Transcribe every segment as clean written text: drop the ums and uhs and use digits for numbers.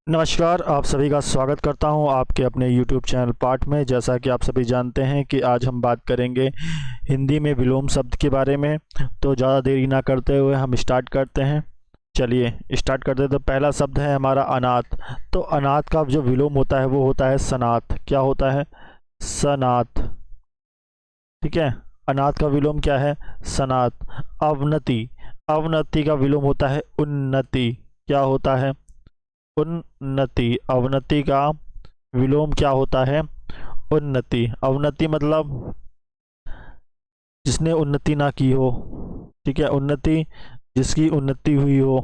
नमस्कार, आप सभी का स्वागत करता हूं आपके अपने YouTube चैनल पाठ में। जैसा कि आप सभी जानते हैं कि आज हम बात करेंगे हिंदी में विलोम शब्द के बारे में। तो ज़्यादा देरी ना करते हुए हम स्टार्ट करते हैं। चलिए स्टार्ट करते हैं। तो पहला शब्द है हमारा अनाथ। तो अनाथ का जो विलोम होता है वो होता है सनाथ। क्या होता है? सनाथ। ठीक है, अनाथ का विलोम क्या है? सनाथ। अवनति। अवनति का विलोम होता है उन्नति। क्या होता है? उन्नति। अवनति का विलोम क्या होता है? उन्नति। अवनति मतलब जिसने उन्नति ना की हो। ठीक है, उन्नति जिसकी उन्नति हुई हो।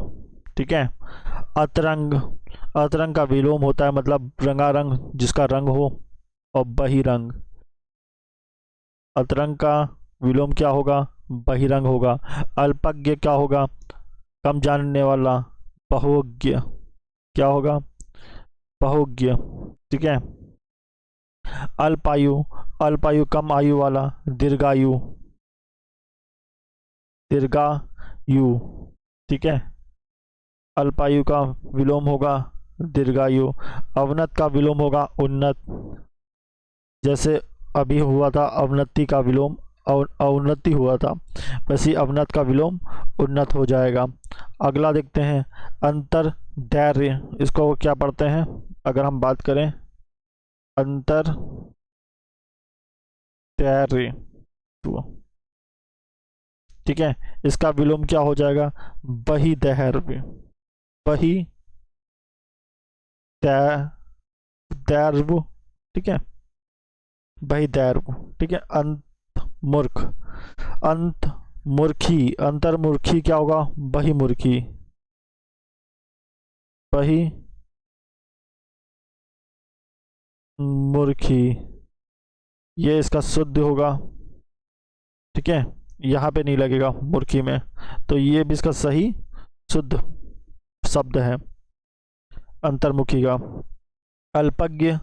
ठीक है। अतरंग। अतरंग का विलोम होता है मतलब रंगारंग, जिसका रंग हो। और बहिरंग। अतरंग का विलोम क्या होगा? बहिरंग होगा। अल्पज्ञ क्या होगा? कम जानने वाला। बहुज्ञ। क्या होगा? बहुज्ञ। ठीक है। अल्पायु। अल्पायु कम आयु वाला। दीर्घायु। दीर्घायु। ठीक है। अल्पायु का विलोम होगा दीर्घायु। अवनत का विलोम होगा उन्नत। जैसे अभी हुआ था अवनति का विलोम अवनति हुआ था, वैसे अवनत का विलोम उन्नत हो जाएगा। अगला देखते हैं अंतर धैर्य। इसको क्या पढ़ते हैं अगर हम बात करें? अंतर धैर्य। ठीक है, इसका विलोम क्या हो जाएगा? बही दैर्घ्य। बही दैर्घ्य। ठीक है, बही दैर्घ्य। ठीक है। अंत मूर्ख। अंत मूर्खी। अंतर्मूर्खी क्या होगा? बही मूर्खी। बही मूर्खी। ये इसका शुद्ध होगा। ठीक है, यहाँ पे नहीं लगेगा मूर्खी में, तो ये भी इसका सही शुद्ध शब्द है अंतर्मुखी का। अल्पज्ञ।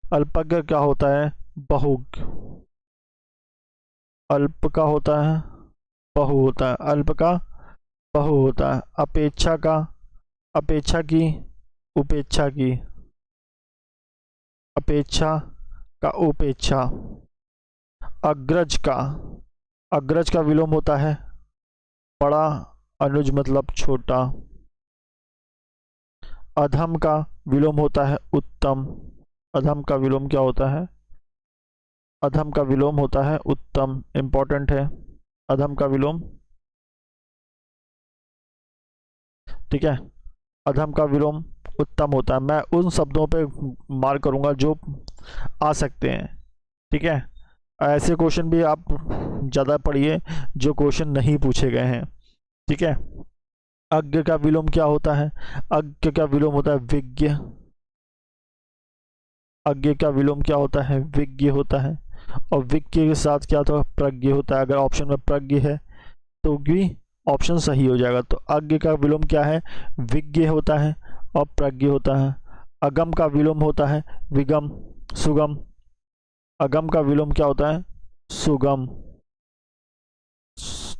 अल्पज्ञ क्या होता है? बहुज्ञ। अल्प का होता है बहु होता है। अल्प का बहु होता है। अपेक्षा का अपेक्षा की उपेक्षा की। अपेक्षा का उपेक्षा। अग्रज का अग्रज का विलोम होता है बड़ा। अनुज मतलब छोटा। अधम का विलोम होता है उत्तम। अधम का विलोम क्या होता है? अधम का विलोम होता है उत्तम। इंपॉर्टेंट है अधम का विलोम। ठीक है, अधम का विलोम उत्तम होता है। मैं उन शब्दों पे मार्क करूंगा जो आ सकते हैं। ठीक है, ऐसे क्वेश्चन भी आप ज़्यादा पढ़िए जो क्वेश्चन नहीं पूछे गए हैं। ठीक है। अज्ञ का विलोम क्या होता है? अज्ञ का विलोम होता है विज्ञ। अज्ञ का विलोम क्या होता है? विज्ञ होता है। और विज्ञ के साथ क्या होता है? प्रज्ञ होता है। अगर ऑप्शन में प्रज्ञ है तो भी ऑप्शन सही हो जाएगा। तो अज्ञ का विलोम क्या है? विज्ञ होता है और प्रज्ञ होता है। अगम का विलोम होता है विगम सुगम। अगम का विलोम क्या होता है? सुगम।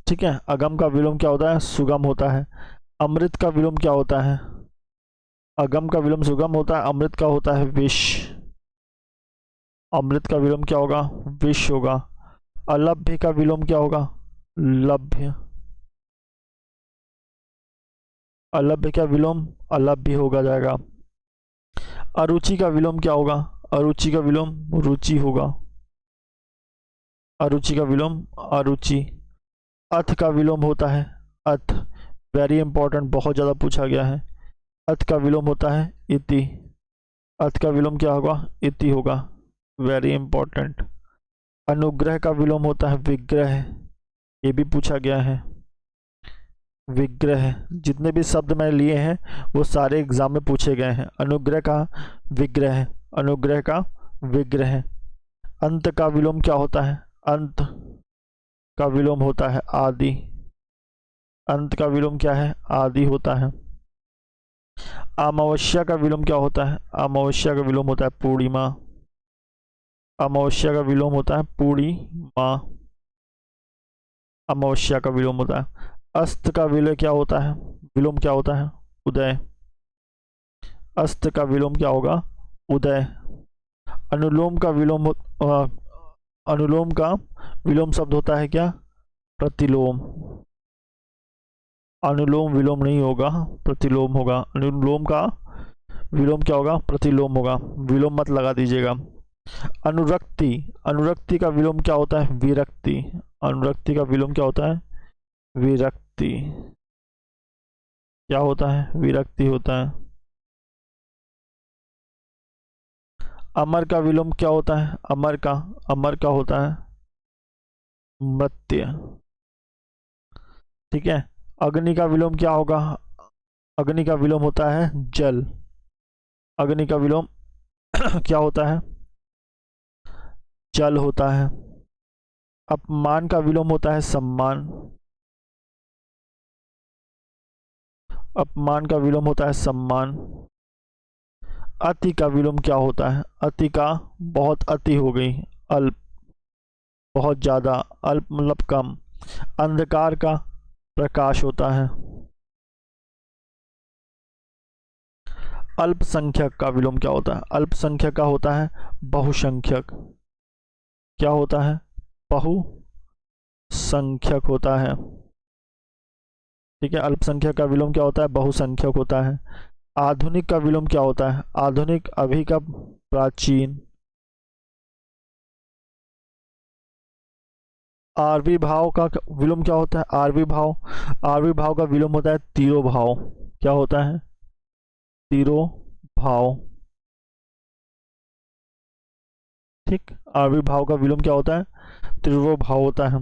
ठीक है, अगम का विलोम क्या होता है? सुगम होता है। अमृत का विलोम क्या होता है? अगम का विलोम सुगम होता है, अमृत का होता है विष। अमृत का विलोम क्या होगा? विष होगा। अलभ्य का विलोम क्या होगा? लभ्य। अलभ्य का विलोम अलभ्य होगा जाएगा। अरुचि का विलोम क्या होगा? अरुचि का विलोम रुचि होगा। अरुचि का विलोम अरुचि। अथ का विलोम होता है अथ। वेरी इंपॉर्टेंट, बहुत ज़्यादा पूछा गया है। अथ का विलोम होता है इति। अथ का विलोम क्या होगा? इति होगा। Very important. अनुग्रह का विलोम होता है विग्रह। ये भी पूछा गया है। विग्रह। जितने भी शब्द मैंने लिए हैं वो सारे एग्जाम में पूछे गए हैं। अनुग्रह का विग्रह। अनुग्रह का विग्रह। अंत का विलोम क्या होता है? अंत का विलोम होता है आदि। अंत का विलोम क्या है? आदि होता है। अमावस्या का विलोम क्या होता है? अमावस्या का विलोम होता है पूर्णिमा। अमावस्या का विलोम होता है पूर्णिमा। अमावस्या का विलोम होता है। अस्त का विलय क्या होता है? विलोम क्या होता है? उदय। अस्त का विलोम क्या होगा? उदय। अनुलोम का विलोम अनुलोम का विलोम शब्द होता है क्या? प्रतिलोम। अनुलोम विलोम नहीं होगा, प्रतिलोम होगा। अनुलोम का विलोम क्या होगा? प्रतिलोम होगा। विलोम मत लगा दीजिएगा। अनुरक्ति। अनुरक्ति का विलोम क्या होता है? विरक्ति। अनुरक्ति का विलोम क्या होता है? विरक्ति। क्या होता है? विरक्ति होता है। अमर का विलोम क्या होता है? अमर का होता है मृत्य। ठीक है। अग्नि का विलोम क्या होगा? अग्नि का विलोम होता है जल। अग्नि का विलोम क्या होता है? जल होता है। अपमान का विलोम होता है सम्मान। अपमान का विलोम होता है सम्मान। अति का विलोम क्या होता है? अति का बहुत अति हो गई, अल्प, बहुत ज्यादा। अल्प मतलब कम। अंधकार का प्रकाश होता है। अल्पसंख्यक का विलोम क्या होता है? अल्पसंख्यक का होता है बहुसंख्यक। क्या होता है? बहुसंख्यक होता है। ठीक है। अल्पसंख्यक का विलोम क्या होता है? बहुसंख्यक होता है। आधुनिक का विलोम क्या होता है? आधुनिक अभी का प्राचीन। आरवी भाव का विलोम क्या होता है? आरवी भाव। आरवी भाव का विलोम होता है तिरोभाव। क्या होता है? तिरोभाव। ठीक। आरवी भाव का विलोम क्या होता है? तिरोभाव होता है।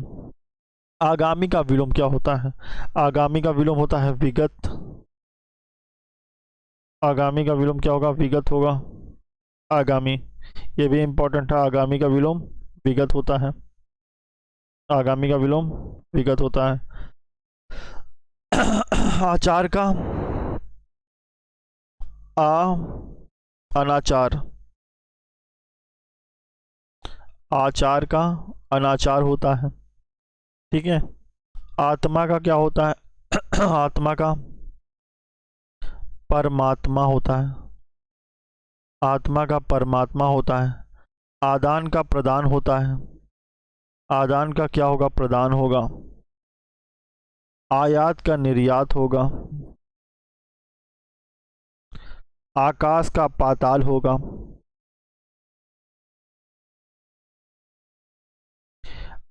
आगामी का विलोम क्या होता है? आगामी का विलोम होता है विगत। आगामी का विलोम क्या होगा? विगत होगा। आगामी, ये भी इंपॉर्टेंट है। आगामी का विलोम विगत होता है। आगामी का विलोम विगत होता है। आचार का अनाचार। आचार का अनाचार होता है। ठीक है। आत्मा का क्या होता है? आत्मा का परमात्मा होता है। आत्मा का परमात्मा होता है। आदान का प्रदान होता है। आदान का क्या होगा? प्रदान होगा। आयात का निर्यात होगा। आकाश का पाताल होगा।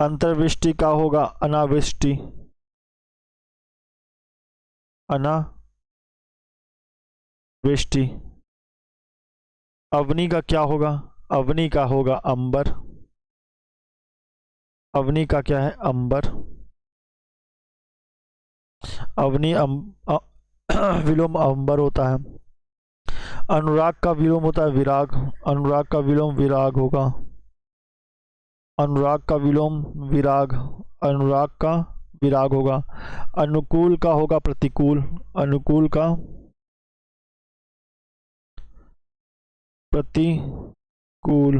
अंतर्वृष्टि का होगा अनावृष्टि। अनावृष्टि। अवनी का क्या होगा? अवनी का होगा अंबर। अवनी का क्या है? अंबर। अवनी विलोम अंबर होता है। अनुराग का विलोम होता है विराग। अनुराग का विलोम विराग होगा। अनुराग का विलोम विराग। अनुराग का विराग होगा। अनुकूल का होगा प्रतिकूल। अनुकूल का प्रतिकूल।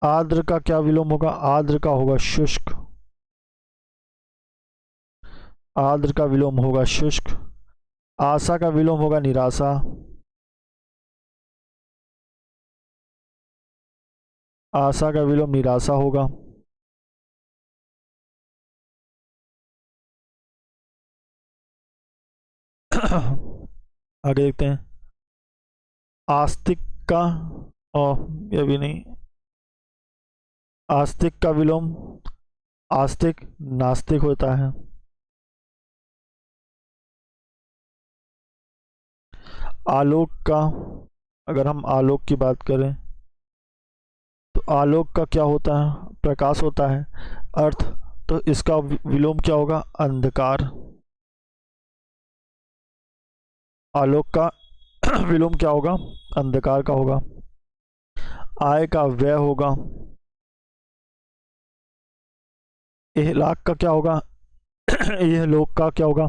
आर्द्र का क्या विलोम होगा? आर्द्र का होगा शुष्क। आर्द्र का विलोम होगा शुष्क। आशा का विलोम होगा निराशा। आशा का विलोम निराशा होगा। आगे देखते हैं। आस्तिक का, और ये भी नहीं। आस्तिक का विलोम आस्तिक नास्तिक होता है। आलोक का, अगर हम आलोक की बात करें तो आलोक का क्या होता है? प्रकाश होता है। अर्थ, तो इसका विलोम क्या होगा? अंधकार। आलोक का विलोम क्या होगा? अंधकार का होगा। आय का व्यय होगा। इहलाक का क्या होगा? यह लोक का क्या होगा?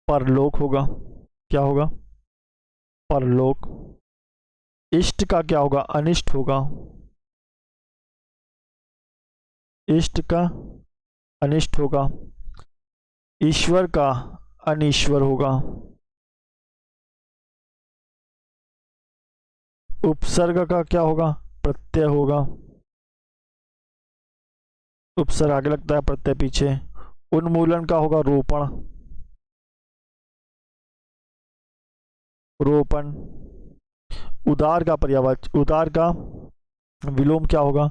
परलोक होगा। क्या होगा? परलोक। इष्ट का क्या होगा? अनिष्ट होगा। इष्ट का अनिष्ट होगा। ईश्वर का अनीश्वर होगा। उपसर्ग का क्या होगा? प्रत्यय होगा। उपसर्ग आगे लगता है, प्रत्यय पीछे। उन्मूलन का होगा रोपण, रोपण। उदार का पर्यायवाची, उदार का विलोम क्या होगा?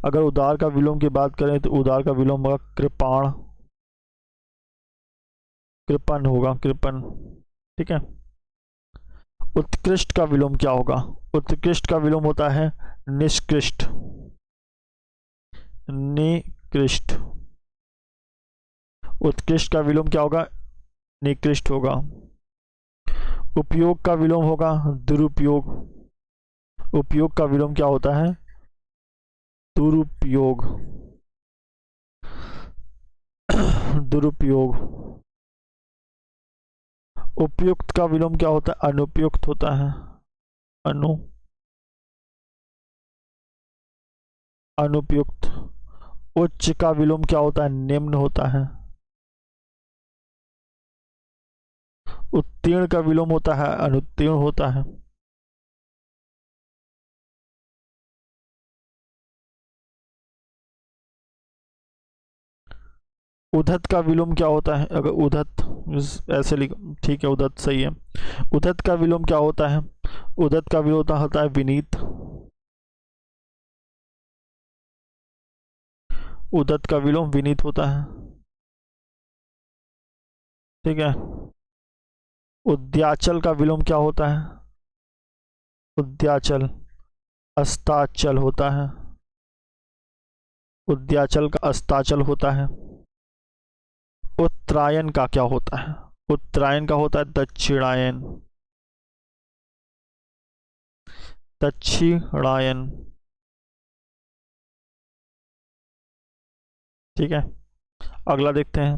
अगर उदार का विलोम की बात करें तो उदार का विलोम होगा कृपाण, कृपण होगा, कृपण। ठीक है। उत्कृष्ट का विलोम क्या होगा? उत्कृष्ट का विलोम होता है निष्कृष्ट, निकृष्ट। उत्कृष्ट का विलोम क्या होगा? निकृष्ट होगा। उपयोग का विलोम होगा दुरुपयोग, उपयोग का विलोम क्या होता है? दुरुपयोग, दुरुपयोग। उपयुक्त का विलोम क्या होता है? अनुपयुक्त होता है, अनु, अनुपयुक्त। उच्च का विलोम क्या होता है? निम्न होता है। उत्तीर्ण का विलोम होता है अनुत्तीर्ण होता है। उद्धत का विलोम क्या होता है? अगर उद्धत ऐसे लिख, ठीक है, उद्धत सही है। उद्धत का विलोम क्या होता है? उद्धत का विलोम होता है विनीत। उद्धत का विलोम विनीत होता है। ठीक है। उद्याचल का विलोम क्या होता है? उद्याचल अस्ताचल होता है। उद्याचल का अस्ताचल होता है। उत्तरायण का क्या होता है? उत्तरायण का होता है दक्षिणायन, दक्षिणायन। ठीक है। अगला देखते हैं।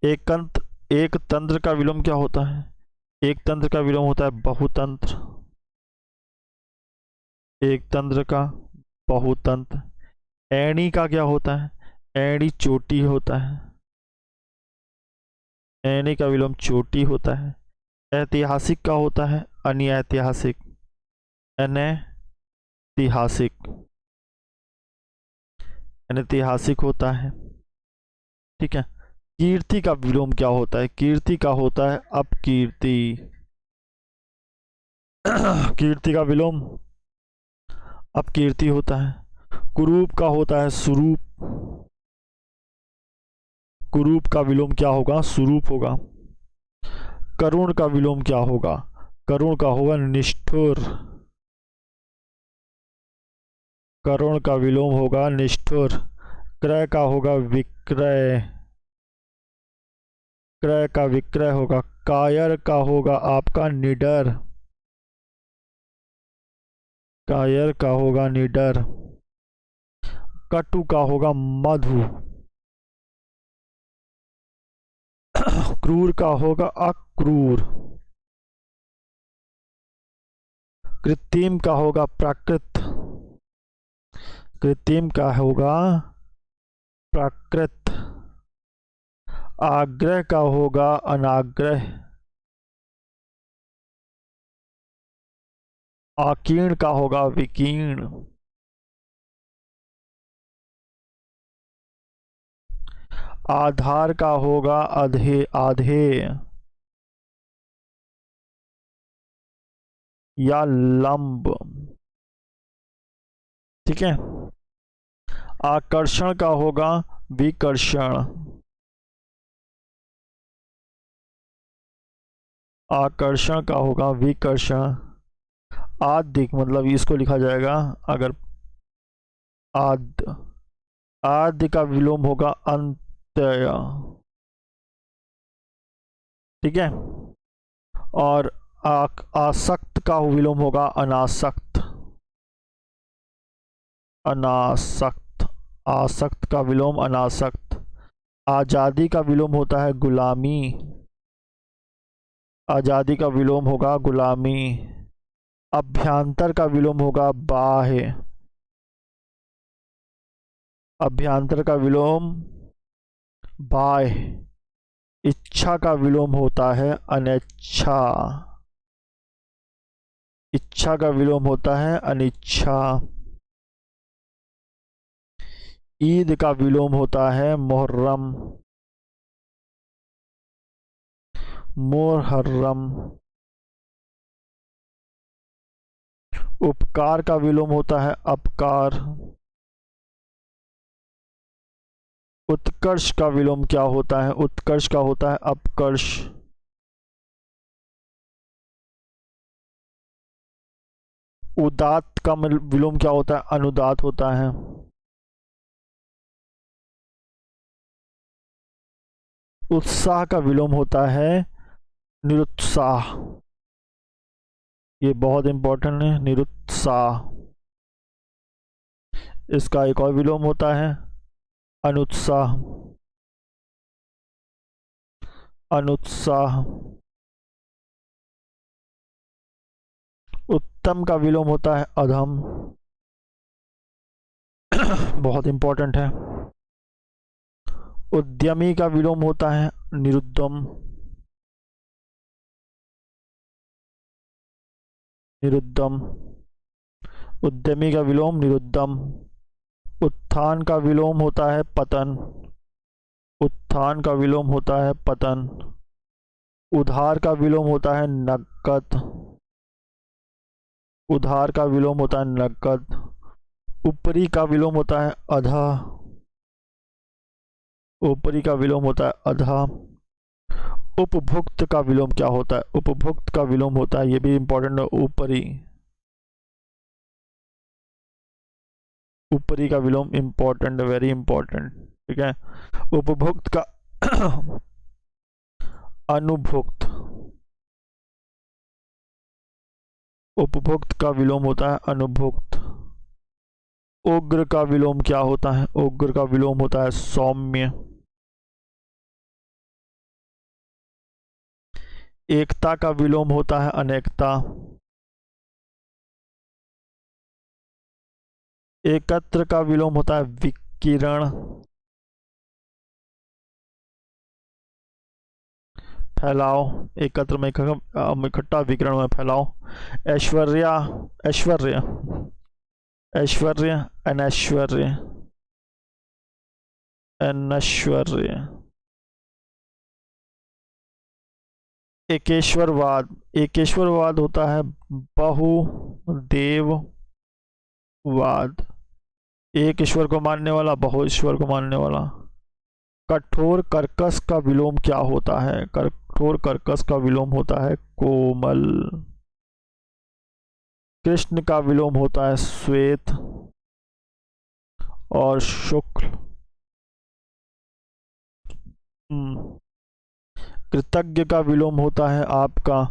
एक तंत्र का विलोम क्या होता है? एक तंत्र का विलोम होता है बहुतंत्र, एक तंत्र का बहुतंत्र। ऐणी का क्या होता है? ऐणी चोटी होता है, ऐणी का विलोम चोटी होता है। ऐतिहासिक का होता है अनैतिहासिक, अनैतिहासिक, अनैतिहासिक होता है। ठीक है। कीर्ति का विलोम क्या होता है? कीर्ति का होता है अपकीर्ति, कीर्ति का विलोम अपकीर्ति होता है। कुरूप का होता है सुरूप, कुरूप का विलोम क्या होगा? सुरूप होगा। करुण का विलोम क्या होगा? करुण का होगा निष्ठुर, करुण का विलोम होगा निष्ठुर। क्रय का होगा विक्रय, क्रय का विक्रय होगा। कायर का होगा आपका निडर, कायर का होगा निडर। कटु का होगा मधु, क्रूर का होगा अक्रूर। कृत्रिम का होगा प्राकृत, कृत्रिम का होगा प्राकृत। आग्रह का होगा अनाग्रह, आकीर्ण का होगा विकीर्ण। आधार का होगा अधे, आधेय या लंब। ठीक है। आकर्षण का होगा विकर्षण, आकर्षण का होगा विकर्षण। आदिक मतलब इसको लिखा जाएगा अगर आद, आदि का विलोम होगा अंत्यय। ठीक है। और आसक्त का विलोम होगा अनासक्त, अनासक्त। आसक्त का विलोम अनासक्त। आजादी का विलोम होता है गुलामी, आजादी का विलोम होगा गुलामी। अभ्यांतर का विलोम होगा बाह्य, अभ्यांतर का विलोम बाह्य। इच्छा का विलोम होता है अनिच्छा, इच्छा का विलोम होता है अनिच्छा। ईद का विलोम होता है मुहर्रम, मुहर्रम। उपकार का विलोम होता है अपकार। उत्कर्ष का विलोम क्या होता है? उत्कर्ष का होता है अपकर्ष। उदात्त का विलोम क्या होता है? अनुदात होता है। उत्साह का विलोम होता है निरुत्साह। ये बहुत इंपॉर्टेंट है, निरुत्साह। इसका एक और विलोम होता है अनुत्साह, अनुत्साह। उत्तम का विलोम होता है अधम। बहुत इंपॉर्टेंट है। उद्यमी का विलोम होता है निरुद्यम, निरुद्यम। उद्यमी का विलोम निरुद्यम। उत्थान का विलोम होता है पतन, उत्थान का विलोम होता है पतन। उधार का विलोम होता है नकद, उधार का विलोम होता है नकद। ऊपरी का विलोम होता है अधा, ऊपरी का विलोम होता है अधा। उपभुक्त का विलोम क्या होता है? उपभुक्त का विलोम होता है, ये भी इंपॉर्टेंट है, ऊपरी। ऊपरी का विलोम इंपॉर्टेंट, वेरी इंपॉर्टेंट। ठीक है। उपभुक्त का अनुभुक्त, उपभुक्त का विलोम होता है अनुभुक्त। उग्र का विलोम क्या होता है? उग्र का विलोम होता है सौम्य। एकता का विलोम होता है अनेकता। एकत्र का विलोम होता है विकिरण। फैलाव, एकत्र में इकट्ठा, विकिरण में फैलाव। ऐश्वर्या, ऐश्वर्य, ऐश्वर्य, अनैश्वर्य, अनैश्वर्य। एकेश्वरवाद, एकेश्वरवाद होता है बहुदेववाद। एक ईश्वर को मानने वाला, बहु ईश्वर को मानने वाला। कठोर कर्कश का विलोम क्या होता है? कठोर कर्कश का विलोम होता है कोमल। कृष्ण का विलोम होता है श्वेत और शुक्ल। कृतज्ञ का विलोम होता है आपका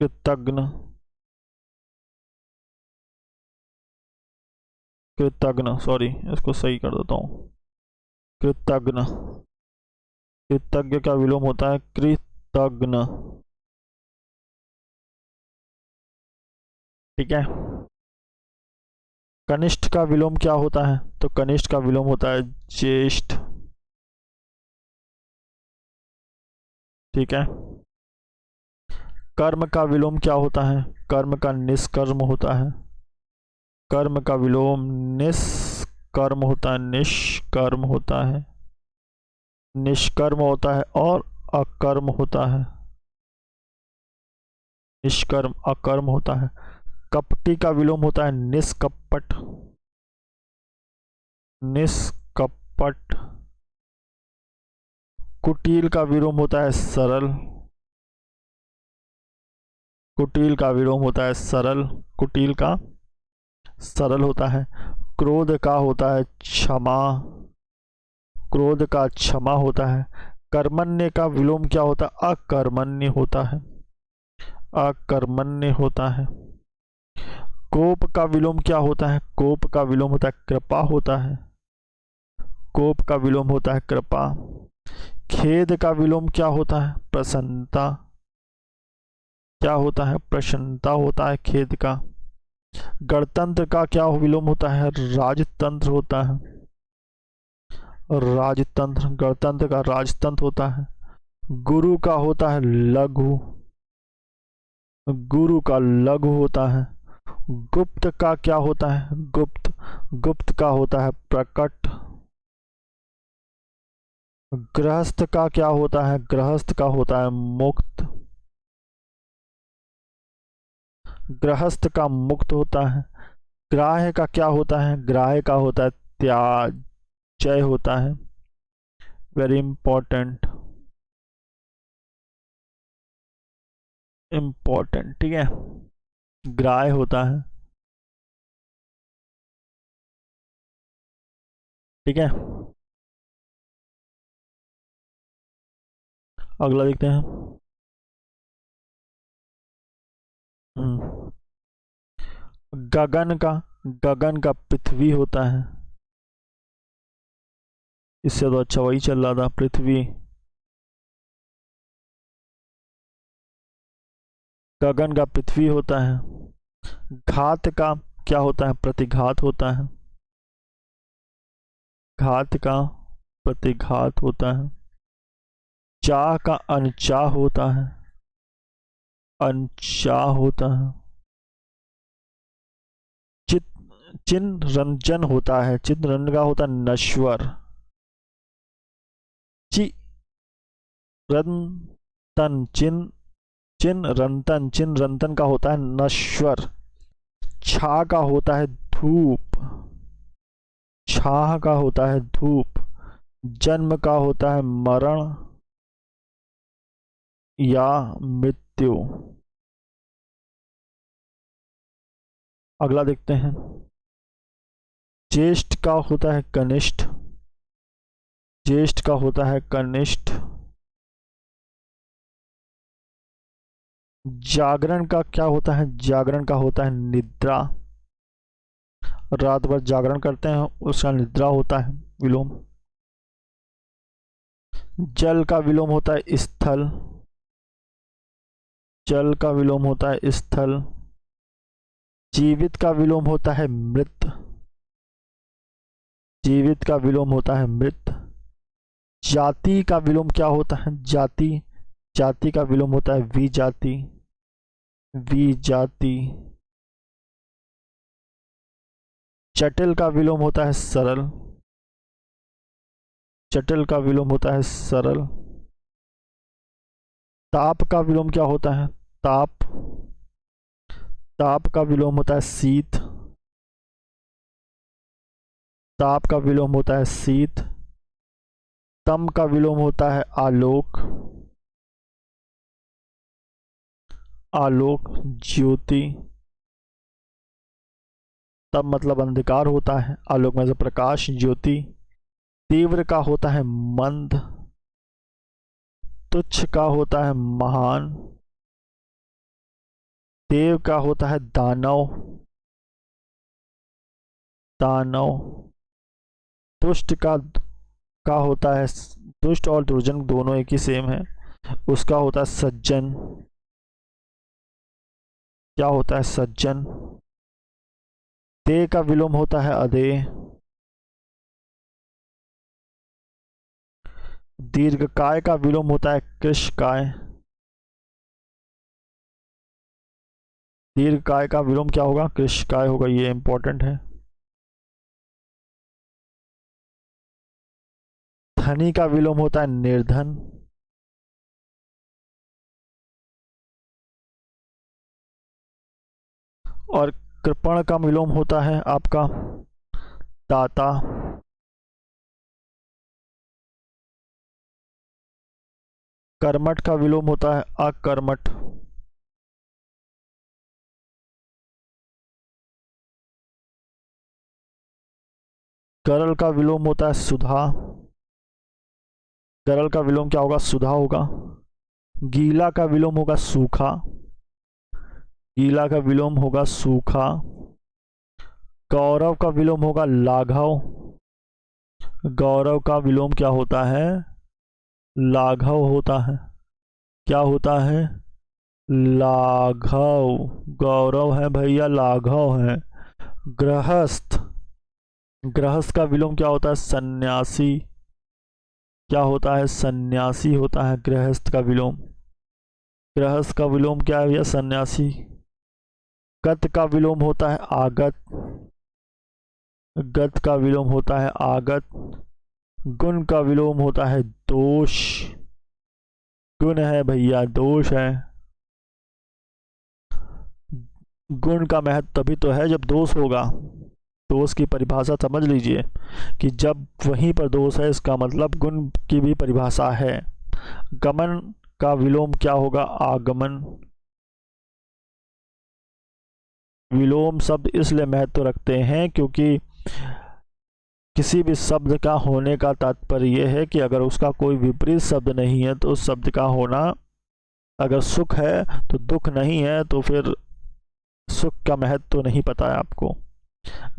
कृतज्ञ, कृतज्ञ, सॉरी इसको सही कर देता हूँ, कृतज्ञ। कृतज्ञ का विलोम होता है कृतज्ञ। ठीक है। कनिष्ठ का विलोम क्या होता है? तो कनिष्ठ का विलोम होता है ज्येष्ठ। ठीक है। कर्म का विलोम क्या होता है? कर्म का निष्कर्म होता है। कर्म का विलोम निष्कर्म होता है, निष्कर्म होता है, निष्कर्म होता है और अकर्म होता है। निष्कर्म अकर्म होता है। कपटी का विलोम होता है निष्कपट, निष्कपट। कुटिल का विलोम होता है सरल, कुटिल का विलोम होता है सरल, कुटिल का सरल होता है। क्रोध का होता है क्षमा, क्रोध का क्षमा होता है। कर्मण्य का विलोम क्या होता है? अकर्मण्य होता है, अकर्मण्य होता है। कोप का विलोम क्या होता है? कोप का विलोम होता है कृपा होता है, कोप का विलोम होता है कृपा। खेद का विलोम क्या होता है? प्रसन्नता। क्या होता है? प्रसन्नता होता है खेद का। गणतंत्र का क्या विलोम होता है? राजतंत्र होता है, राजतंत्र। गणतंत्र का राजतंत्र होता है। गुरु का होता है लघु, गुरु का लघु होता है। गुप्त का क्या होता है? गुप्त, गुप्त का होता है प्रकट। गृहस्थ का क्या होता है? गृहस्थ का होता है मुक्त। गृहस्थ का मुक्त होता है। ग्राह्य का क्या होता है? ग्राह्य का होता है त्याज्य होता है। वेरी इंपॉर्टेंट, इंपॉर्टेंट, ठीक है। ग्राह्य होता है, ठीक है। अगला देखते हैं। हम्म, गगन का, गगन का पृथ्वी होता है। इससे तो अच्छा वही चल रहा था, पृथ्वी। गगन का पृथ्वी होता है। घात का क्या होता है? प्रतिघात होता है। घात का प्रतिघात होता है। चाह का अनचाह होता है। अनचाह होता है। चित चिन्ह रंजन होता है। चिन्ह रंजन का होता है नश्वर। चि रंतन चिन्ह, चिन्ह रंतन, चिन्ह रंतन का होता है नश्वर। छा का होता है धूप। छाह का होता है धूप। जन्म का होता है मरण या मृत्यु। अगला देखते हैं। ज्येष्ठ का होता है कनिष्ठ। ज्येष्ठ का होता है कनिष्ठ। जागरण का क्या होता है? जागरण का होता है निद्रा। रात भर जागरण करते हैं उसका निद्रा होता है विलोम। जल का विलोम होता है स्थल। जल का विलोम होता है स्थल। जीवित का विलोम होता है मृत। जीवित का विलोम होता है मृत। जाति का विलोम क्या होता है? जाति, जाति का विलोम होता है विजाति। विजाति। जटिल का विलोम होता है सरल। जटिल का विलोम होता है सरल। ताप का विलोम क्या होता है? ताप। ताप का विलोम होता है शीत। ताप का विलोम होता है शीत। तम का विलोम होता है आलोक। आलोक, ज्योति। तम मतलब अंधकार होता है, आलोक में से प्रकाश, ज्योति। तीव्र का होता है मंद। तुच्छ का होता है महान। देव का होता है दानव। दानव। दुष्ट का होता है, दुष्ट और दुर्जन दोनों एक ही सेम है, उसका होता है सज्जन। क्या होता है? सज्जन। देह का विलोम होता है अधेय। दीर्घकाय का विलोम होता है कृशकाय। दीर्घकाय का विलोम क्या होगा? कृशकाय होगा, ये इंपॉर्टेंट है। धनी का विलोम होता है निर्धन। और कृपण का विलोम होता है आपका दाता। कर्मठ का विलोम होता है अकर्मठ। गरल का विलोम होता है सुधा। गरल का विलोम क्या होगा? सुधा होगा। गीला का विलोम होगा सूखा। गीला का विलोम होगा सूखा। गौरव का विलोम होगा लाघव। गौरव का विलोम क्या होता है? लाघव होता है। क्या होता है? लाघव। गौरव है भैया, लाघव है। गृहस्थ। गृहस्थ का विलोम क्या होता है? सन्यासी। क्या होता है? सन्यासी होता है गृहस्थ का विलोम। गृहस्थ का विलोम क्या है भैया? सन्यासी। गत का विलोम होता है आगत। गत का विलोम होता है आगत। गुण का विलोम होता है दोष। गुण है भैया, दोष है। गुण का महत्व तभी तो है जब दोष होगा। दोष की परिभाषा समझ लीजिए कि जब वहीं पर दोष है, इसका मतलब गुण की भी परिभाषा है। गमन का विलोम क्या होगा? आगमन। विलोम शब्द इसलिए महत्व रखते हैं क्योंकि किसी भी शब्द का होने का तात्पर्य यह है कि अगर उसका कोई विपरीत शब्द नहीं है तो उस शब्द का होना, अगर सुख है तो दुख नहीं है, तो फिर सुख का महत्व तो नहीं पता है आपको।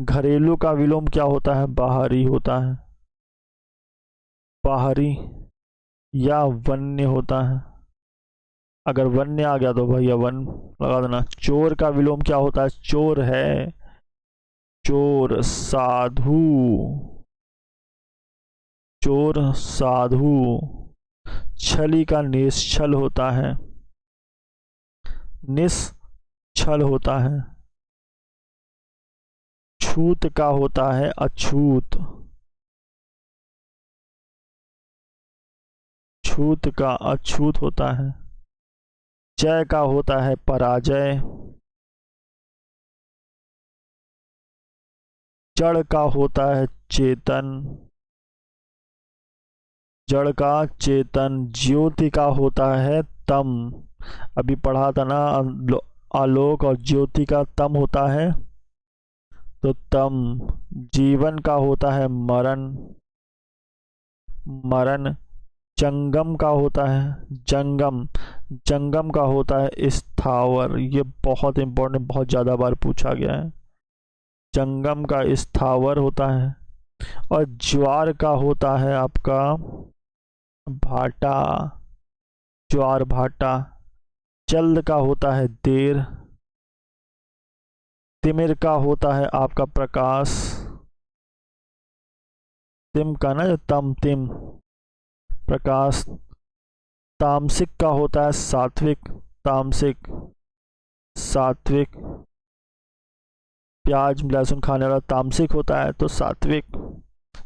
घरेलू का विलोम क्या होता है? बाहरी होता है। बाहरी या वन्य होता है। अगर वन्य आ गया तो भैया वन लगा देना। चोर का विलोम क्या होता है? चोर है। चोर साधु। चोर साधु। छली का निश्छल होता है। निश्छल होता है। छूत का होता है अछूत। छूत का अछूत होता है। जय का होता है पराजय। जड़ का होता है चेतन। जड़ का चेतन। ज्योति का होता है तम। अभी पढ़ा था ना, आलोक और ज्योति का तम होता है तो तम। जीवन का होता है मरण। मरण। जंगम का होता है जंगम। जंगम का होता है स्थावर। ये बहुत इंपॉर्टेंट, बहुत ज़्यादा बार पूछा गया है। जंगम का स्थावर होता है। और ज्वार का होता है आपका भाटा। ज्वार भाटा। जल्द का होता है देर। तिमिर का होता है आपका प्रकाश। तिम का ना, जो तम तिम प्रकाश। तामसिक का होता है सात्विक। तामसिक सात्विक। प्याज लहसुन खाने वाला तामसिक होता है, तो सात्विक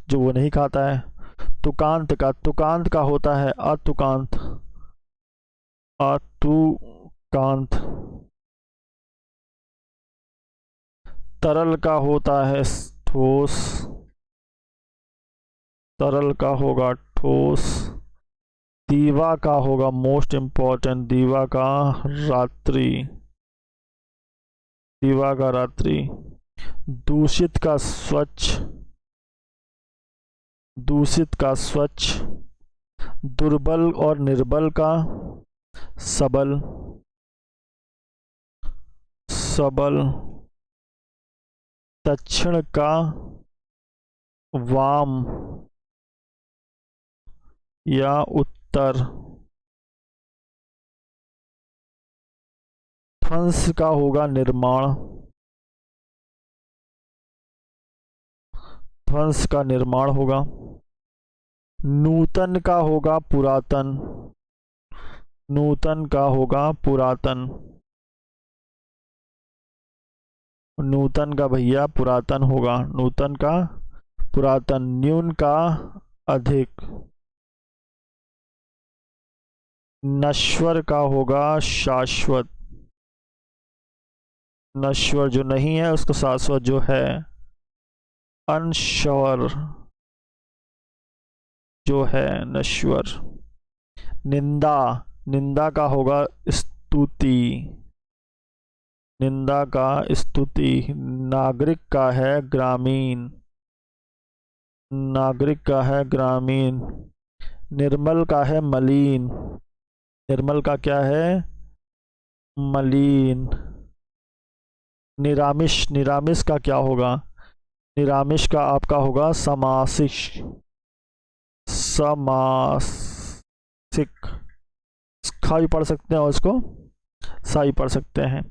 जो वो नहीं खाता है। तुकांत का होता है अतुकांत। अतुकांत। तरल का होता है ठोस। तरल का होगा ठोस। दीवा का होगा मोस्ट इंपॉर्टेंट, दीवा का रात्रि। दीवा का रात्रि। दूषित का स्वच्छ। दूषित का स्वच्छ। दुर्बल और निर्बल का सबल। सबल। दक्षिण का वाम या उत्तर। ध्वंस का होगा निर्माण। ध्वंस का निर्माण होगा। नूतन का होगा पुरातन। नूतन का होगा पुरातन। नूतन का भैया पुरातन होगा। नूतन का पुरातन। न्यून का अधिक। नश्वर का होगा शाश्वत। नश्वर जो नहीं है उसको शाश्वत जो है। अनश्वर जो है नश्वर। निंदा। निंदा का होगा स्तुति। निंदा का स्तुति। नागरिक का है ग्रामीण। नागरिक का है ग्रामीण। निर्मल का है मलिन। निर्मल का क्या है? मलिन। निरामिष। निरामिष का क्या होगा? निरामिष का आपका होगा समासिक। समासिक। खा भी पढ़ सकते हैं और इसको सा भी पढ़ सकते हैं।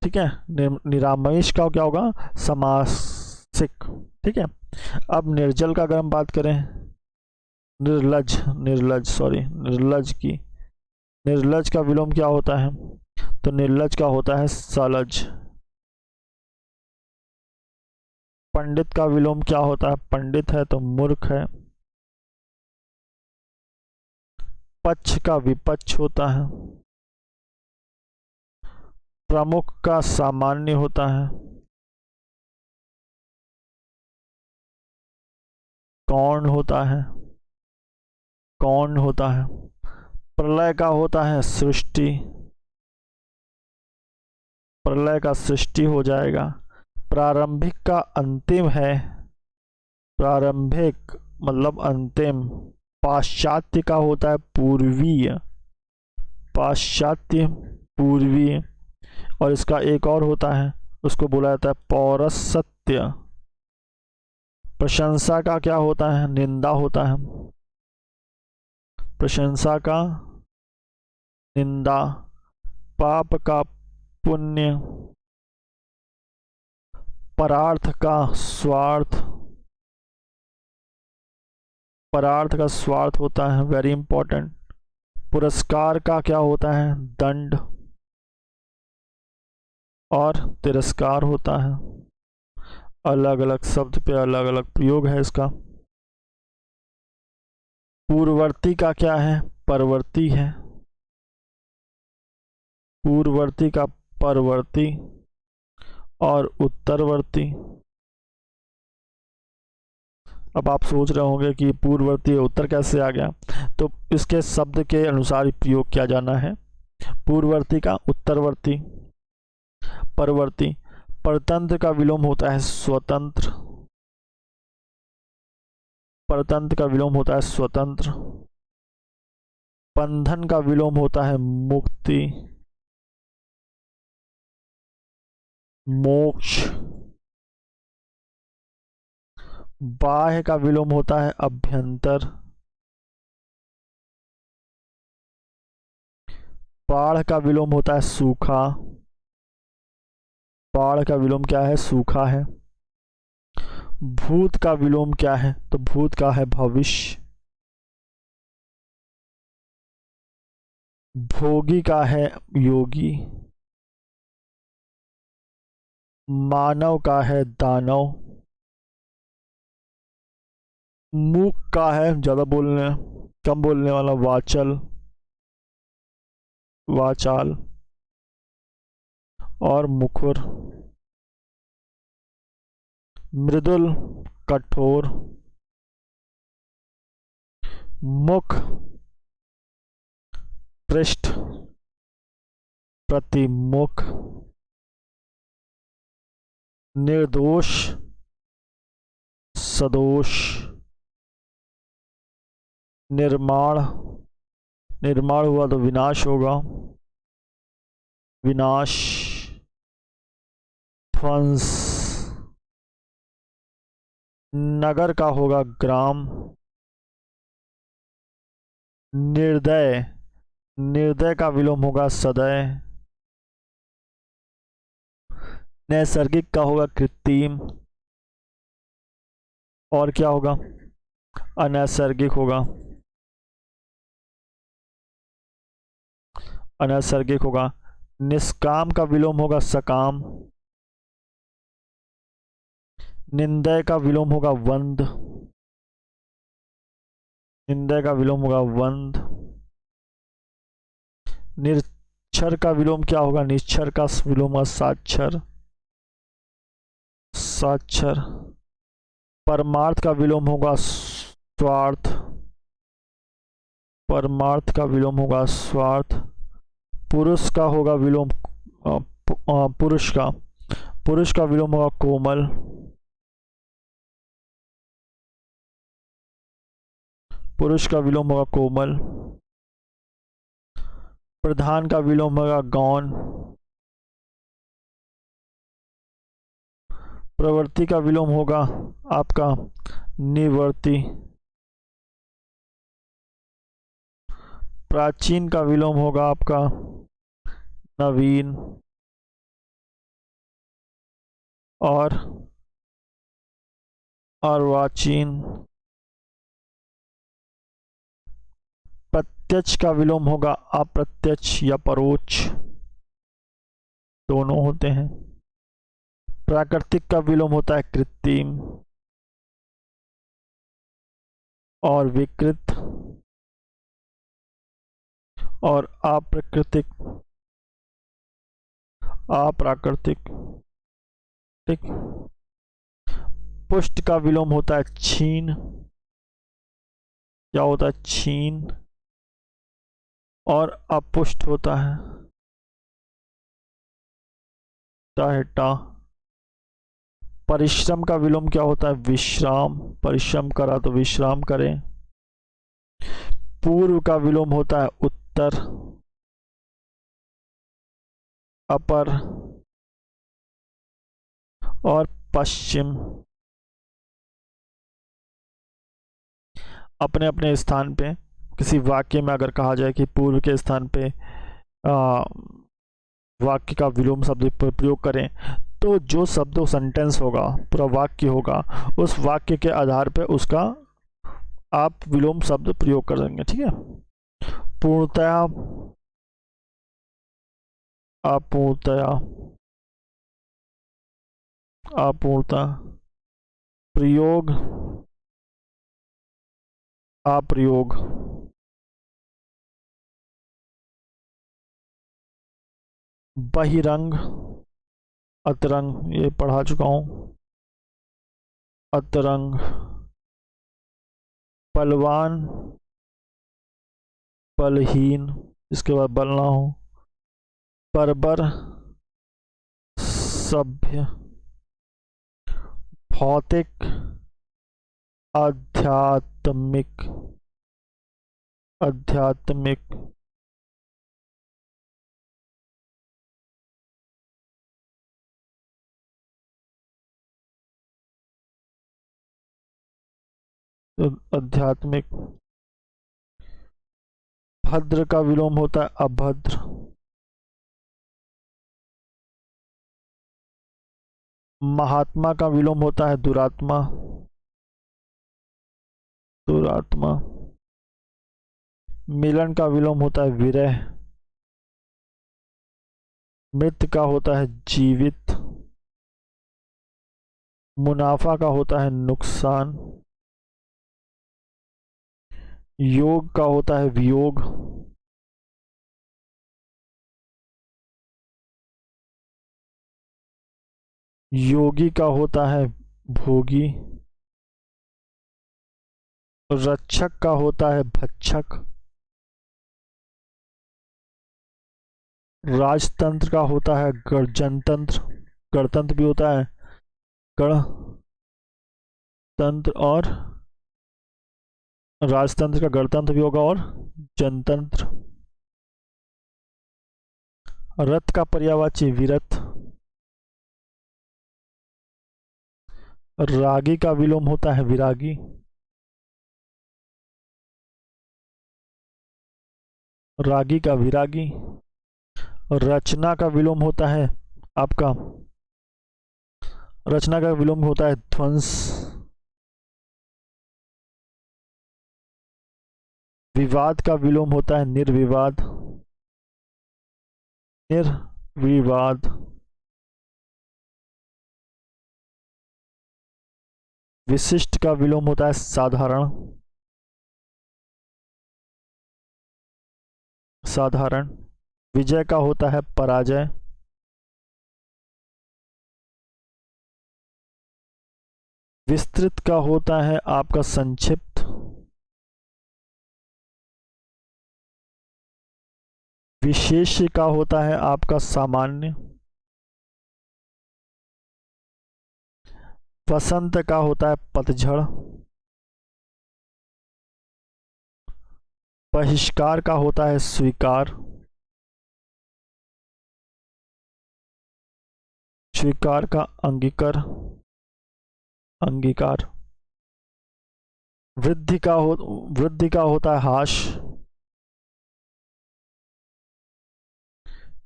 ठीक है। निरामिष का क्या होगा? समासिक। ठीक है। अब निर्जल का अगर हम बात करें, निर्लज, निर्लज सॉरी निर्लज की, निर्लज का विलोम क्या होता है? तो निर्लज का होता है सलज। पंडित का विलोम क्या होता है? पंडित है तो मूर्ख है। पक्ष का विपक्ष होता है। प्रमुख का सामान्य होता है। कौन होता है? कौन होता है। प्रलय का होता है सृष्टि। प्रलय का सृष्टि हो जाएगा। प्रारंभिक का अंतिम है। प्रारंभिक मतलब अंतिम। पाश्चात्य का होता है पूर्वीय। पाश्चात्य पूर्वीय। और इसका एक और होता है, उसको बोला जाता है पौरसत्य। प्रशंसा का क्या होता है? निंदा होता है। प्रशंसा का निंदा। पाप का पुण्य। परार्थ का स्वार्थ। परार्थ का स्वार्थ होता है, वेरी इंपॉर्टेंट। पुरस्कार का क्या होता है? दंड। और तिरस्कार होता है। अलग अलग शब्द पे अलग अलग प्रयोग है इसका। पूर्ववर्ती का क्या है? परवर्ती है। पूर्ववर्ती का परवर्ती। और उत्तरवर्ती। अब आप सोच रहे होंगे कि पूर्ववर्ती उत्तर कैसे आ गया, तो इसके शब्द के अनुसार ही प्रयोग किया जाना है। पूर्ववर्ती का उत्तरवर्ती। परवर्ती। परतंत्र का विलोम होता है स्वतंत्र। परतंत्र का विलोम होता है स्वतंत्र। बंधन का विलोम होता है मुक्ति। मोक्ष। बाह्य का विलोम होता है अभ्यंतर। बाढ़ का विलोम होता है सूखा। बाढ़ का विलोम क्या है? सूखा है। भूत का विलोम क्या है? तो भूत का है भविष्य। भोगी का है योगी। मानव का है दानव। मूक का है ज्यादा बोलने कम बोलने वाला वाचल। वाचाल। और मुखर। मृदुल कठोर। मुख पृष्ठ प्रतिमुख। निर्दोष सदोष। निर्माण। निर्माण हुआ तो विनाश होगा। विनाश। ध्वंस। नगर का होगा ग्राम। निर्दय। निर्दय का विलोम होगा सदय। नैसर्गिक का होगा कृत्रिम। और क्या होगा? अनैसर्गिक होगा। अनैसर्गिक होगा। निष्काम का विलोम होगा सकाम। निंदय का विलोम होगा वंद। निंदय का विलोम होगा वंद। निरक्षर का विलोम क्या होगा? निश्चर का विलोम होगा साक्षर। साक्षर। परमार्थ का विलोम होगा स्वार्थ। परमार्थ का विलोम होगा स्वार्थ। पुरुष का होगा विलोम पुरुष का। पुरुष का विलोम होगा कोमल। पुरुष का विलोम होगा कोमल। प्रधान का विलोम होगा गौण। प्रवृत्ति का विलोम होगा आपका निवर्ती। प्राचीन का विलोम होगा आपका नवीन। और अर्वाचीन। प्रत्यक्ष का विलोम होगा अप्रत्यक्ष या परोक्ष, दोनों होते हैं। प्राकृतिक का विलोम होता है कृत्रिम और विकृत। और अप्राकृतिक ठीक। पुष्ट का विलोम होता है छीन, क्या होता है छीन। और अपुष्ट होता है टा। परिश्रम का विलोम क्या होता है विश्राम, परिश्रम करा तो विश्राम करें। पूर्व का विलोम होता है उत्तर, अपर। और पश्चिम। अपने अपने स्थान पे किसी वाक्य में अगर कहा जाए कि पूर्व के स्थान पे वाक्य का विलोम शब्द प्रयोग करें, तो जो शब्द सेंटेंस होगा, पूरा वाक्य होगा, उस वाक्य के आधार पे उसका आप विलोम शब्द प्रयोग कर देंगे। ठीक है। पूर्णतया, अपूर्णतया, अपूर्णता, प्रयोग, अप्रयोग। बहिरंग, अतरंग, ये पढ़ा चुका हूं। अतरंग। बलवान, बलहीन, इसके बाद बल ना हो। बर्बर, सभ्य। भौतिक, आध्यात्मिक, आध्यात्मिक। आध्यात्मिक। भद्र का विलोम होता है अभद्र। महात्मा का विलोम होता है दुरात्मा, दुरात्मा। मिलन का विलोम होता है विरह। मृत का होता है जीवित। मुनाफा का होता है नुकसान। योग का होता है वियोग। योगी का होता है भोगी। रक्षक का होता है भक्षक। राजतंत्र का होता है गणतंत्र, गणतंत्र भी होता है गणतंत्र। और राजतंत्र का गणतंत्र भी होगा और जनतंत्र। रथ का पर्यायवाची विरथ। रागी का विलोम होता है विरागी। रागी का विरागी। रचना का विलोम होता है आपका, रचना का विलोम होता है ध्वंस। विवाद का विलोम होता है निर्विवाद, निर्विवाद। विशिष्ट का विलोम होता है साधारण, साधारण। विजय का होता है पराजय। विस्तृत का होता है आपका संक्षिप्त। विशेष का होता है आपका सामान्य। वसंत का होता है पतझड़। बहिष्कार का होता है स्वीकार। स्वीकार का अंगीकार, अंगीकार। वृद्धि का होता है हाश।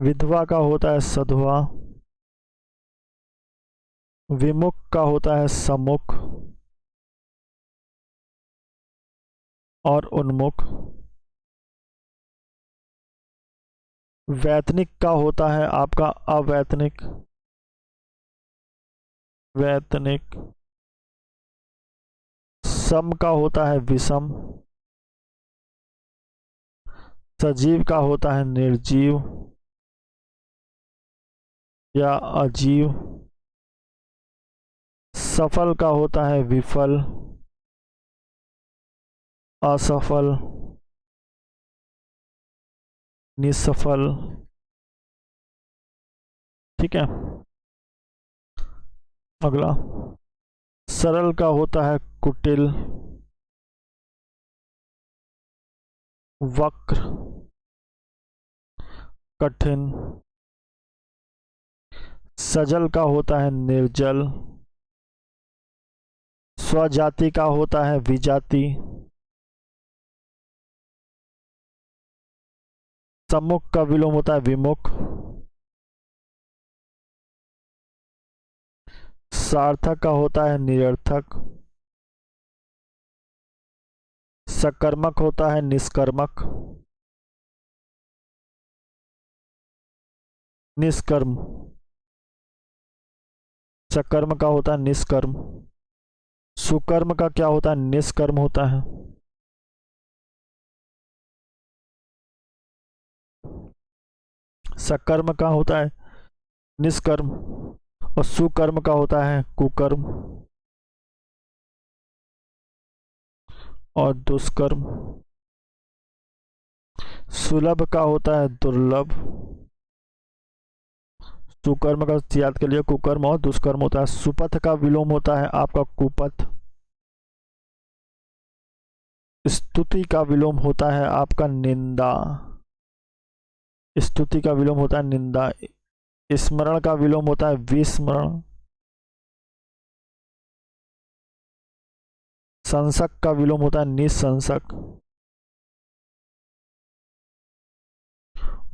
विधवा का होता है सधवा। विमुख का होता है सम्मुख और उन्मुख। वैतनिक का होता है आपका अवैतनिक, वैतनिक। सम का होता है विषम। सजीव का होता है निर्जीव या अजीव। सफल का होता है विफल, असफल, निसफल। ठीक है, अगला। सरल का होता है कुटिल, वक्र, कठिन। सजल का होता है निर्जल। स्वजाति का होता है विजाति। सम्मुख का विलोम होता है विमुख। सार्थक का होता है निरर्थक। सकर्मक होता है निष्कर्मक। निष्कर्म। सकर्म का होता है निष्कर्म। सुकर्म का क्या होता है निष्कर्म होता है। सकर्म का होता है निष्कर्म और सुकर्म का होता है कुकर्म और दुष्कर्म। सुलभ का होता है दुर्लभ। सुकर्म का याद के लिए कुकर्म और दुष्कर्म होता है। सुपथ का विलोम होता है आपका कुपथ। स्तुति का विलोम होता है आपका निंदा। स्तुति का विलोम होता है निंदा। स्मरण का विलोम होता है विस्मरण। संसक का विलोम होता है निसंसक।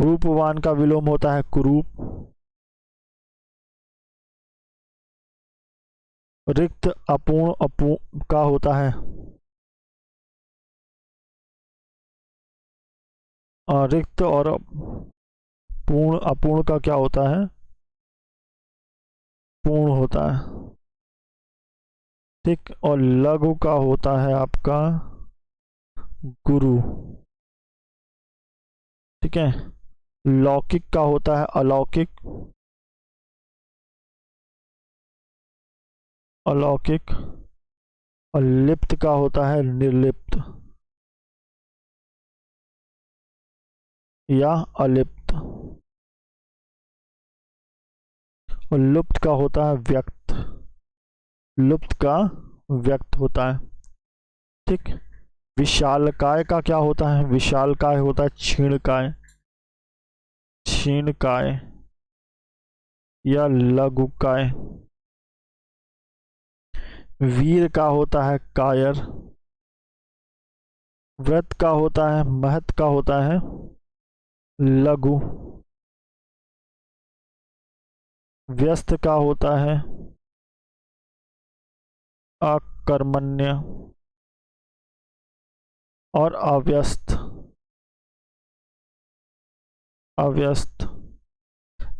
रूपवान का विलोम होता है कुरूप। रिक्त अपूर्ण अपूर्ण का होता है रिक्त और पूर्ण अपूर्ण का क्या होता है पूर्ण होता है। ठीक, और लघु का होता है आपका गुरु। ठीक है, लौकिक का होता है अलौकिक। अलौकिक। और लिप्त का होता है निर्लिप्त या अलिप्त। और लुप्त का होता है व्यक्त। लुप्त का व्यक्त होता है। ठीक, विशालकाय का क्या होता है विशालकाय होता है क्षीणकाय। क्षीणकाय या लघुकाय। वीर का होता है कायर। व्रत का होता है महत का होता है लघु। व्यस्त का होता है अकर्मण्य। और अव्यस्त। अव्यस्त।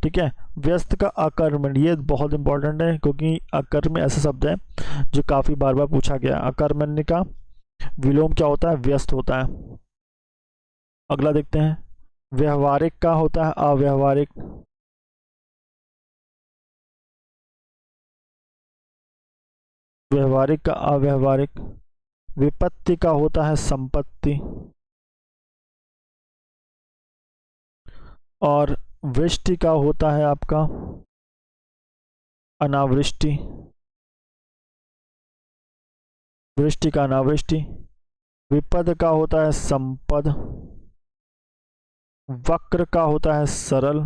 ठीक है, व्यस्त का अकर्मण्य, ये बहुत इंपॉर्टेंट है क्योंकि अकर्म ऐसा शब्द है जो काफी बार बार पूछा गया है। अकर्मण्य का विलोम क्या होता है व्यस्त होता है। अगला देखते हैं। व्यवहारिक का होता है अव्यवहारिक। व्यवहारिक का अव्यवहारिक। विपत्ति का होता है संपत्ति। और वृष्टि का होता है आपका अनावृष्टि। वृष्टि का अनावृष्टि। विपद का होता है संपद। वक्र का होता है सरल।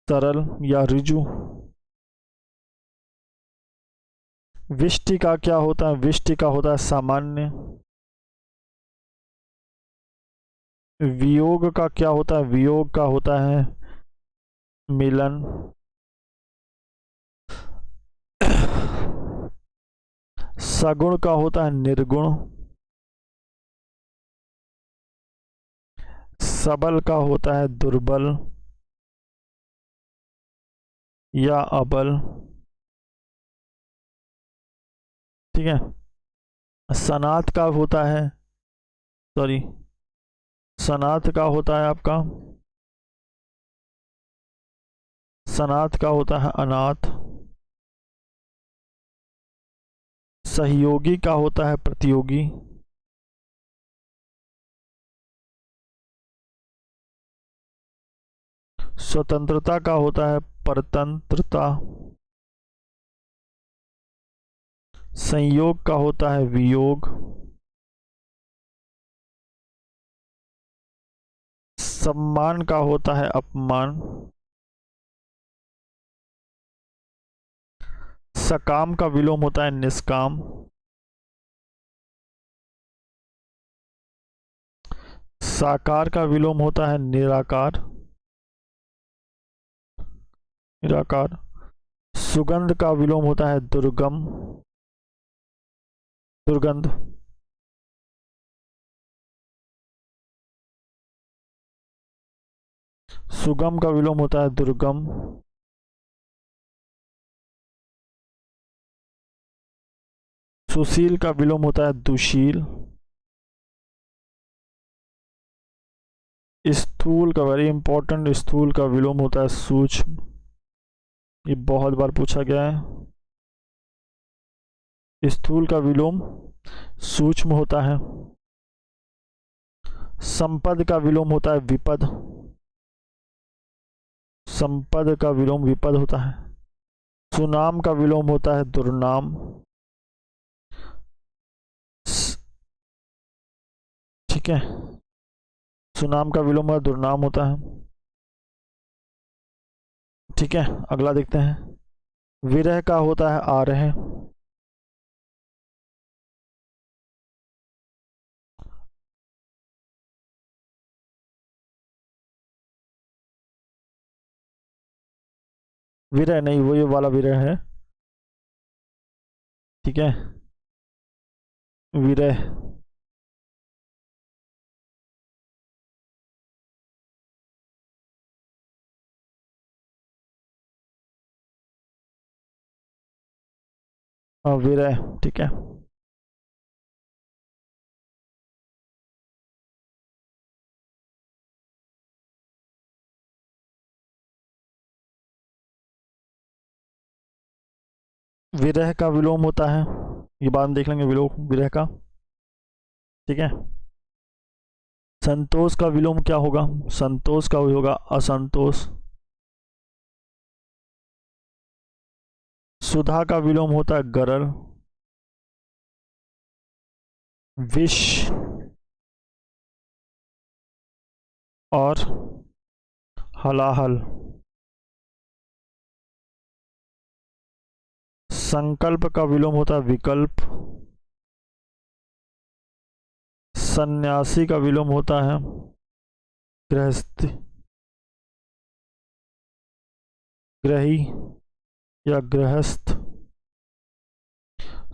सरल या ऋजु। विष्टि का क्या होता है विष्टि का होता है सामान्य। वियोग का क्या होता है वियोग का होता है मिलन। सगुण का होता है निर्गुण। सबल का होता है दुर्बल या अबल। ठीक है। सनात का होता है, सॉरी, सनात का होता है आपका, सनात का होता है अनाथ। सहयोगी का होता है प्रतियोगी। स्वतंत्रता का होता है परतंत्रता। संयोग का होता है वियोग। सम्मान का होता है अपमान। सकाम का विलोम होता है निष्काम। साकार का विलोम होता है निराकार, निराकार। सुगंध का विलोम होता है दुर्गम, दुर्गंध। सुगम का विलोम होता है दुर्गम। सुशील का विलोम होता है दुशील। स्थूल का, वेरी इंपॉर्टेंट, स्थूल का विलोम होता है सूक्ष्म। ये बहुत बार पूछा गया है। स्थूल का विलोम सूक्ष्म होता है। संपद का विलोम होता है विपद। संपद का विलोम विपद होता है। सुनाम का विलोम होता है दुर्नाम। ठीक है। सुनाम का विलोम होता है दुर्नाम होता है। ठीक है, अगला देखते हैं। विरह का होता है आरह। विरह नहीं, वो ये वाला विरह है। ठीक है, विरह। हाँ, विरह। ठीक है। विरह का विलोम होता है, ये बाद में देख लेंगे विलोम विरह का। ठीक है। संतोष का विलोम क्या होगा? संतोष का होगा असंतोष। सुधा का विलोम होता है गरल। विष और हलाहल। संकल्प का विलोम होता है विकल्प। सन्यासी का विलोम होता है गृहस्थी, ग्रही या गृहस्थ।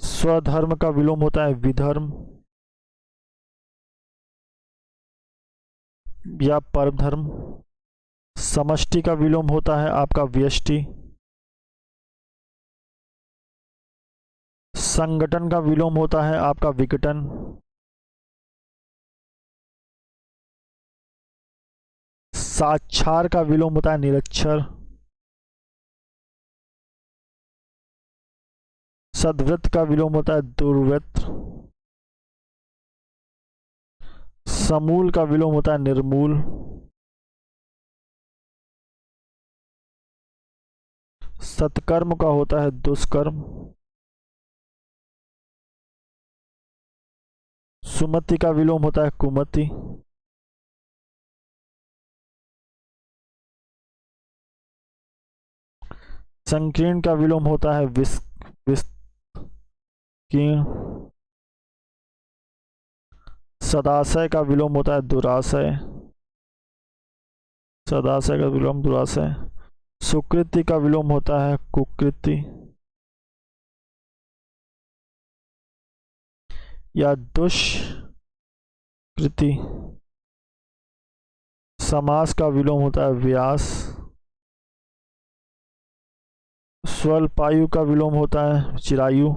स्वधर्म का विलोम होता है विधर्म या परधर्म। समष्टि का विलोम होता है आपका व्यष्टि। संगठन का विलोम होता है आपका विघटन। साक्षार का विलोम होता है निरक्षर। सद्वृत्त का विलोम होता है दुर्वृत्त। समूल का विलोम होता है निर्मूल। सत्कर्म का होता है दुष्कर्म। सुमति का विलोम होता है कुमति। संकीर्ण का विलोम होता है विकीर्ण। सदाशय का विलोम होता है दुराशय। सदाशय का विलोम दुराशय। सुकृति का विलोम होता है कुकृति या दुष्कृति। समास का विलोम होता है व्यास। स्वल्पायु का विलोम होता है चिरायु।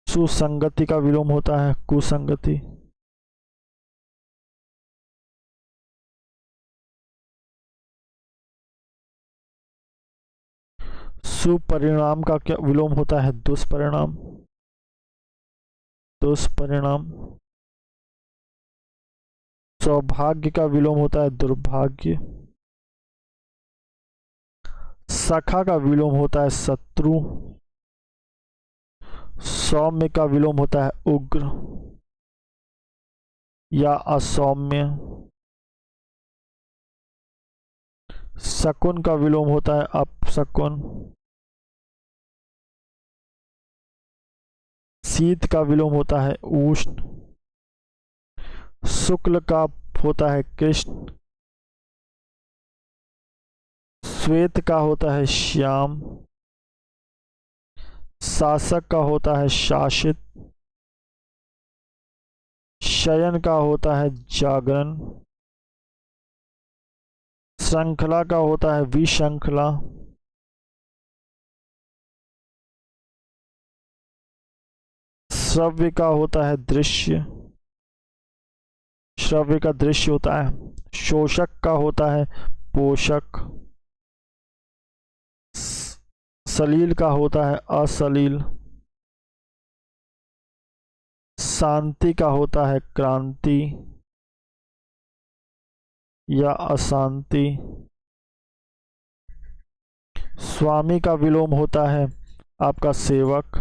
सुसंगति का विलोम होता है कुसंगति। सुपरिणाम का क्या विलोम होता है दुष्परिणाम। दुष्परिणाम। सौभाग्य का विलोम होता है दुर्भाग्य। सखा का विलोम होता है शत्रु। सौम्य का विलोम होता है उग्र या असौम्य। शकुन का विलोम होता है अपशकुन। शीत का विलोम होता है उष्ण। शुक्ल का होता है कृष्ण। श्वेत का होता है श्याम। शासक का होता है शासित। शयन का होता है जागरण। श्रृंखला का होता है विश्रृंखला। श्रव्य का होता है दृश्य। श्रव्य का दृश्य होता है। शोषक का होता है पोषक। सलील का होता है असलील। शांति का होता है क्रांति या अशांति। स्वामी का विलोम होता है आपका सेवक।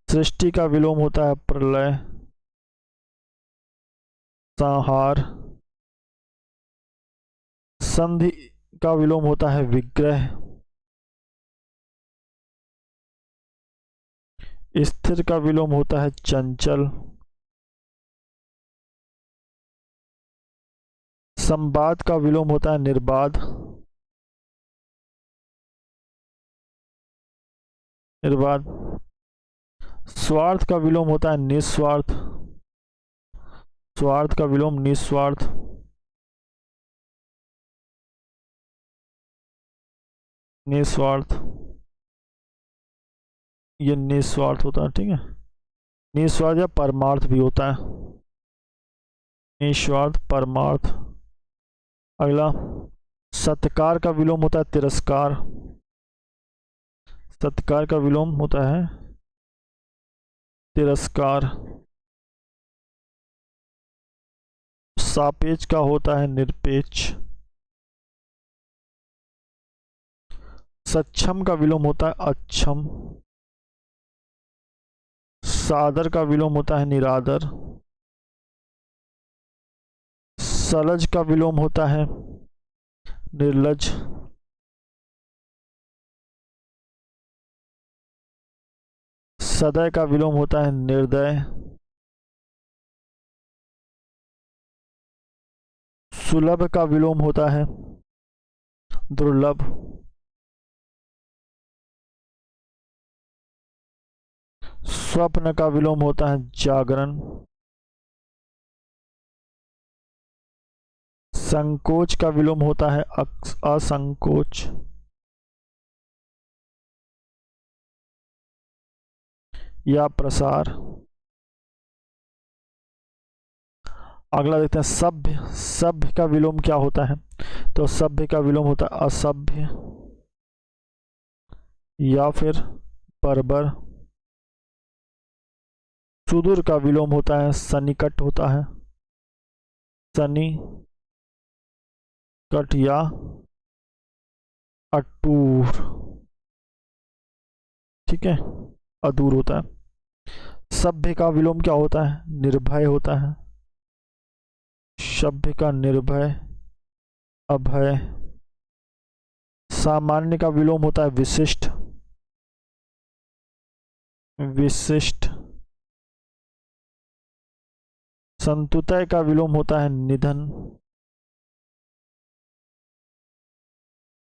सृष्टि का विलोम होता है प्रलय संहार। संधि का विलोम होता है विग्रह। स्थिर का विलोम होता है चंचल। संवाद का विलोम होता है निर्बाध। निर्बाध। स्वार्थ का विलोम होता है निस्वार्थ। स्वार्थ का विलोम निस्वार्थ। निस्वार्थ। ये निस्वार्थ होता है ठीक है। निस्वार्थ या परमार्थ भी होता है। निस्वार्थ परमार्थ। अगला सत्कार का विलोम होता है तिरस्कार। सत्कार का विलोम होता है तिरस्कार। सापेक्ष का होता है निरपेक्ष। सक्षम का विलोम होता है अक्षम। सादर का विलोम होता है निरादर। सलज का विलोम होता है निर्लज। सदय का विलोम होता है निर्दय। सुलभ का विलोम होता है दुर्लभ। स्वप्न का विलोम होता है जागरण। संकोच का विलोम होता है असंकोच। या प्रसार। अगला देखते हैं सभ्य। सभ्य का विलोम क्या होता है तो सभ्य का विलोम होता है असभ्य या फिर बर्बर। सुदूर का विलोम होता है सन्निकट होता है। सनी कट या अटूर ठीक है। अदूर होता है। सभ्य का विलोम क्या होता है निर्भय होता है। सभ्य का निर्भय अभय। सामान्य का विलोम होता है विशिष्ट। विशिष्ट। संतुतय का विलोम होता है निधन।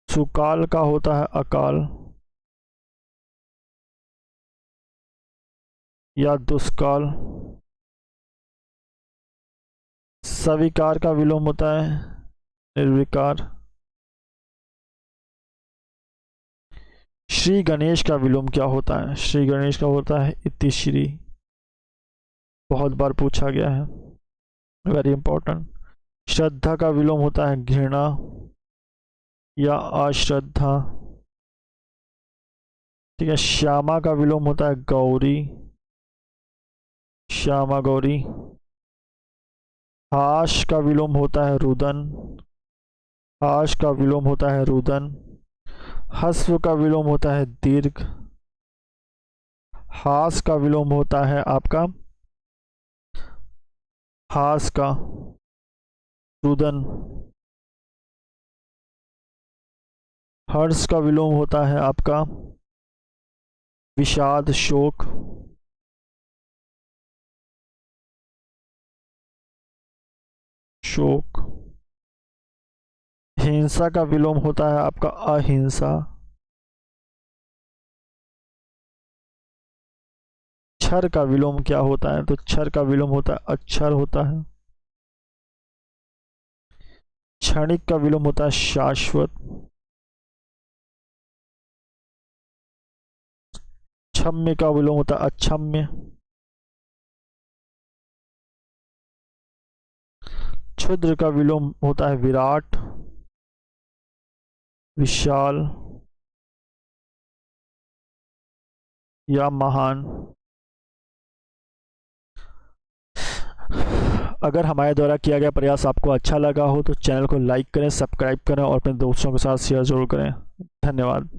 सुकाल का होता है अकाल। या दुष्काल। सविकार का विलोम होता है निर्विकार। श्री गणेश का विलोम क्या होता है? श्री गणेश का होता है इतिश्री। बहुत बार पूछा गया है, वेरी इंपॉर्टेंट। श्रद्धा का विलोम होता है घृणा या अश्रद्धा। ठीक है। श्यामा का विलोम होता है गौरी, श्यामा गौरी। हाश का विलोम होता है रुदन, हाश का विलोम होता है रुदन। हस्व का विलोम होता है दीर्घ, हास का विलोम होता है आपका हास का रुदन। हर्ष का विलोम होता है आपका विषाद शोक। शोक। हिंसा का विलोम होता है आपका अहिंसा। क्षर का विलोम क्या होता है? तो क्षर का विलोम होता है अक्षर होता है। क्षणिक का विलोम होता है शाश्वत। क्षम्य का विलोम होता है अक्षम्य। क्षुद्र का विलोम होता है विराट, विशाल या महान। अगर हमारे द्वारा किया गया प्रयास आपको अच्छा लगा हो तो चैनल को लाइक करें, सब्सक्राइब करें और अपने दोस्तों के साथ शेयर जरूर करें। धन्यवाद।